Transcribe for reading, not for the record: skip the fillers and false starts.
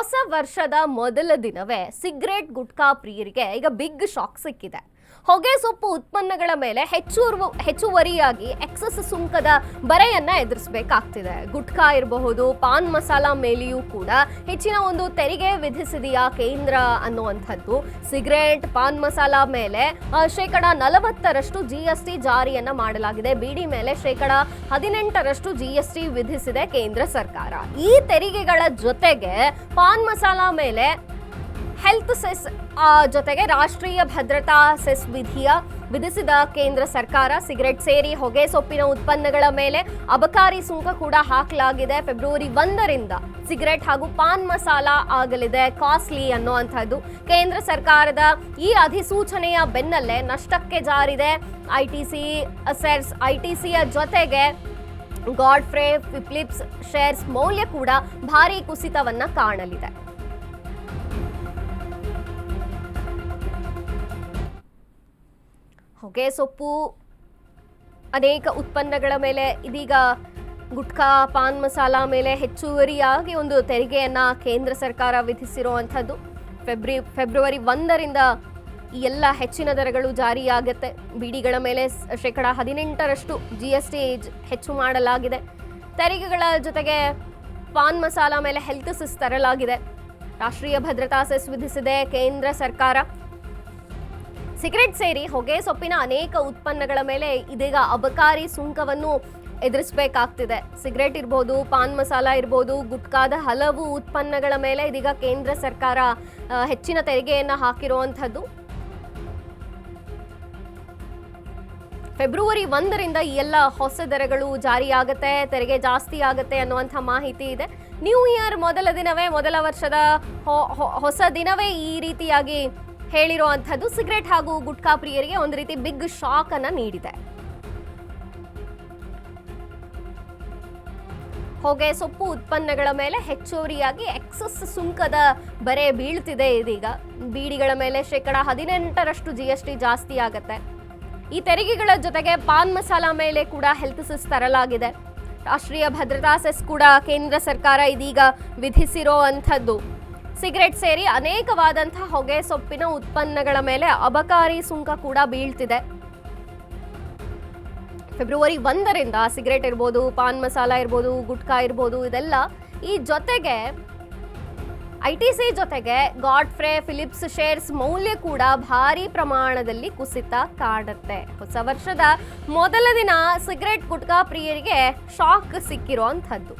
ಹೊಸ ವರ್ಷದ ಮೊದಲ ದಿನವೇ ಸಿಗರೇಟ್ ಗುಟ್ಕಾ ಪ್ರಿಯರಿಗೆ ಈಗ ಬಿಗ್ ಶಾಕ್ ಸಿಕ್ಕಿದೆ. ಹೊಗೆ ಸೊಪ್ಪು ಉತ್ಪನ್ನಗಳ ಮೇಲೆ ಹೆಚ್ಚುವರಿಯಾಗಿ ಎಕ್ಸಸ್ ಸುಂಕದ ಬರೆಯನ್ನ ಎದುರಿಸಬೇಕಾಗ್ತಿದೆ. ಗುಟ್ಕಾ ಇರಬಹುದು, ಪಾನ್ ಮಸಾಲ ಮೇಲೆಯೂ ಕೂಡ ಹೆಚ್ಚಿನ ಒಂದು ತೆರಿಗೆ ವಿಧಿಸಿದೆಯಾ ಕೇಂದ್ರ ಅನ್ನುವಂಥದ್ದು. ಸಿಗರೇಟ್, ಪಾನ್ ಮಸಾಲ ಮೇಲೆ 40% GST ಜಾರಿಯನ್ನ ಮಾಡಲಾಗಿದೆ. ಬೀಡಿ ಮೇಲೆ 18% GST ವಿಧಿಸಿದೆ ಕೇಂದ್ರ ಸರ್ಕಾರ. ಈ ತೆರಿಗೆಗಳ ಜೊತೆಗೆ ಪಾನ್ ಮಸಾಲ ಮೇಲೆ ಹೆಲ್ತ್ ಸೆಸ್ ಜೊತೆಗೆ ರಾಷ್ಟ್ರೀಯ ಭದ್ರತಾ ಸೆಸ್ ವಿಧಿಸಿದ ಕೇಂದ್ರ ಸರ್ಕಾರ. ಸಿಗರೆಟ್ ಸೇರಿ ಹೊಗೆ ಸೊಪ್ಪಿನ ಉತ್ಪನ್ನಗಳ ಮೇಲೆ ಅಬಕಾರಿ ಸುಂಕ ಕೂಡ ಹಾಕಲಾಗಿದೆ. ಫೆಬ್ರವರಿ 1ರಿಂದ ಸಿಗರೆಟ್ ಹಾಗೂ ಪಾನ್ ಮಸಾಲ ಆಗಲಿದೆ ಕಾಸ್ಟ್ಲಿ ಅನ್ನುವಂಥದ್ದು. ಕೇಂದ್ರ ಸರ್ಕಾರದ ಈ ಅಧಿಸೂಚನೆಯ ಬೆನ್ನಲ್ಲೇ ನಷ್ಟಕ್ಕೆ ಜಾರಿದೆ ಐಟಿಸಿಯ ಜೊತೆಗೆ ಗಾಡ್ಫ್ರೇ ಫಿಲಿಪ್ಸ್ ಶೇರ್ಸ್ ಮೌಲ್ಯ ಕೂಡ ಭಾರಿ ಕುಸಿತವನ್ನ ಕಾಣಲಿದೆ. ಹೊಗೆ ಸೊಪ್ಪು ಅನೇಕ ಉತ್ಪನ್ನಗಳ ಮೇಲೆ ಇದೀಗ ಗುಟ್ಕಾ, ಪಾನ್ ಮಸಾಲ ಮೇಲೆ ಹೆಚ್ಚುವರಿಯಾಗಿ ಒಂದು ತೆರಿಗೆಯನ್ನ ಕೇಂದ್ರ ಸರ್ಕಾರ ವಿಧಿಸಿರುವಂಥದ್ದು. ಫೆಬ್ರವರಿ 1ರಿಂದ ಈ ಎಲ್ಲ ಹೆಚ್ಚಿನ ದರಗಳು ಜಾರಿಯಾಗುತ್ತೆ. ಬೀಡಿಗಳ ಮೇಲೆ 18% GST ಹೆಚ್ಚು ಮಾಡಲಾಗಿದೆ. ತೆರಿಗೆಗಳ ಜೊತೆಗೆ ಪಾನ್ ಮಸಾಲ ಮೇಲೆ ಹೆಲ್ತ್ ಸೆಸ್ ತರಲಾಗಿದೆ. ರಾಷ್ಟ್ರೀಯ ಭದ್ರತಾ ಸೆಸ್ ವಿಧಿಸಿದೆ ಕೇಂದ್ರ ಸರ್ಕಾರ. ಸಿಗರೆಟ್ ಸೇರಿ ಹೊಗೆ ಸೊಪ್ಪಿನ ಅನೇಕ ಉತ್ಪನ್ನಗಳ ಮೇಲೆ ಇದೀಗ ಅಬಕಾರಿ ಸುಂಕವನ್ನು ಎದುರಿಸಬೇಕಾಗ್ತಿದೆ. ಸಿಗರೆಟ್ ಇರ್ಬೋದು, ಪಾನ್ ಮಸಾಲ ಇರ್ಬೋದು, ಗುಟ್ಕಾದ ಹಲವು ಉತ್ಪನ್ನಗಳ ಮೇಲೆ ಇದೀಗ ಕೇಂದ್ರ ಸರ್ಕಾರ ಹೆಚ್ಚಿನ ತೆರಿಗೆಯನ್ನು ಹಾಕಿರುವಂಥದ್ದು. ಫೆಬ್ರವರಿ 1ರಿಂದ ಈ ಎಲ್ಲ ಹೊಸ ದರಗಳು ಜಾರಿಯಾಗುತ್ತೆ, ತೆರಿಗೆ ಜಾಸ್ತಿ ಆಗುತ್ತೆ ಅನ್ನುವಂಥ ಮಾಹಿತಿ ಇದೆ. ನ್ಯೂ ಇಯರ್ ಮೊದಲ ವರ್ಷದ ಹೊಸ ದಿನವೇ ಈ ರೀತಿಯಾಗಿ ಹೇಳಿರುವಂಥದ್ದು ಸಿಗರೆಟ್ ಹಾಗೂ ಗುಟ್ಕಾ ಪ್ರಿಯರಿಗೆ ಒಂದು ರೀತಿ ಬಿಗ್ ಶಾಕ್ ಅನ್ನ ನೀಡಿದೆ. ಹೊಗೆ ಸೊಪ್ಪು ಉತ್ಪನ್ನಗಳ ಮೇಲೆ ಹೆಚ್ಚುವರಿಯಾಗಿ ಎಕ್ಸಸ್ ಸುಂಕದ ಬರೆ ಬೀಳ್ತಿದೆ. ಇದೀಗ ಬೀಡಿಗಳ ಮೇಲೆ 18% GST ಜಾಸ್ತಿ ಆಗುತ್ತೆ. ಈ ತೆರಿಗೆಗಳ ಜೊತೆಗೆ ಪಾನ್ ಮಸಾಲ ಮೇಲೆ ಕೂಡ ಹೆಲ್ತ್ ಸೆಸ್ ತರಲಾಗಿದೆ. ರಾಷ್ಟ್ರೀಯ ಭದ್ರತಾ ಸೆಸ್ ಕೂಡ ಕೇಂದ್ರ ಸರ್ಕಾರ ಇದೀಗ ವಿಧಿಸಿರುವಂಥದ್ದು. ಸಿಗರೆಟ್ ಸೇರಿ ಅನೇಕವಾದಂತಹ ಹೊಗೆ ಸೊಪ್ಪಿನ ಉತ್ಪನ್ನಗಳ ಮೇಲೆ ಅಬಕಾರಿ ಸುಂಕ ಕೂಡ ಬೀಳ್ತಿದೆ. ಫೆಬ್ರವರಿ 1ರಿಂದ ಸಿಗರೆಟ್ ಇರ್ಬೋದು, ಪಾನ್ ಮಸಾಲ ಇರ್ಬೋದು, ಗುಟ್ಕಾ ಇರ್ಬೋದು, ಇದೆಲ್ಲ ಈ ಜೊತೆಗೆ ಐಟಿಸಿ ಜೊತೆಗೆ ಗಾಡ್ಫ್ರೇ ಫಿಲಿಪ್ಸ್ ಶೇರ್ಸ್ ಮೌಲ್ಯ ಕೂಡ ಭಾರಿ ಪ್ರಮಾಣದಲ್ಲಿ ಕುಸಿತ ಕಾಡುತ್ತೆ. ಹೊಸ ವರ್ಷದ ಮೊದಲ ದಿನ ಸಿಗರೆಟ್ ಗುಟ್ಕಾ ಪ್ರಿಯರಿಗೆ ಶಾಕ್ ಸಿಕ್ಕಿರುವಂಥದ್ದು.